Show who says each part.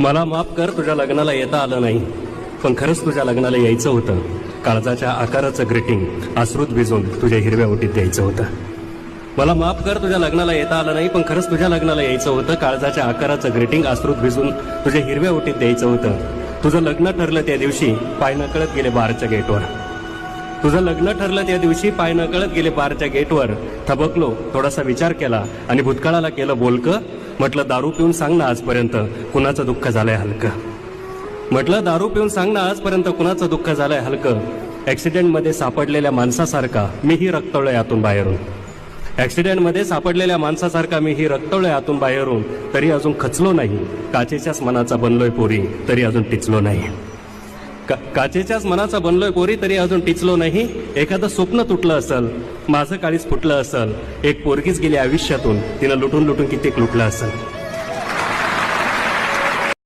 Speaker 1: मला माफ कर, तुझ्या लग्नाला येता आलं नाही, पण खरंच तुझ्या लग्नाला यायचं होतं. काळजाच्या आकाराचं ग्रीटिंग अश्रूत भिजून तुझ्या हिरव्या ओटीत द्यायचं होतं. मला माफ कर, तुझ्या लग्नाला येता आलं नाही, पण खरंच तुझ्या लग्नाला यायचं होतं. काळजाच्या आकाराचं ग्रीटिंग अश्रूत भिजून तुझ्या हिरव्या ओटीत द्यायचं होतं. तुझं लग्न ठरलं त्या दिवशी पाय नकळत गेले बारच्या गेटवर. तुझं लग्न ठरलं त्या दिवशी पाय नकळत गेले बारच्या गेटवर. थबकलो, थोडासा विचार केला आणि भूतकाळाला केलं बोलकं. म्हटलं दारू पिऊन सांग ना आजपर्यंत कुणाचं दुःख झालंय हलकं. म्हटलं दारू पिऊन सांग ना आजपर्यंत कुणाचं दुःख झालंय हलकं. ऍक्सिडेंटमध्ये सापडलेल्या माणसासारखा मीही रक्तवलोय आतून बाहेरून. ऍक्सिडेंटमध्ये सापडलेल्या माणसासारखा मीही रक्तवलोय आतून बाहेरून. तरी अजून खचलो नाही, काचेच्याच मनाचा बनलोय पोरी, तरी अजून टिचलो नाही. काचेच्याच मनाचा बनलोय पोरी, तरी अजून टिचलो नाही. एखादं स्वप्न तुटलं असल, माझं काळीच फुटलं असल. एक पोरगीच गेली आयुष्यातून, तिनं लुटून लुटून कित्येक लुटलं असल.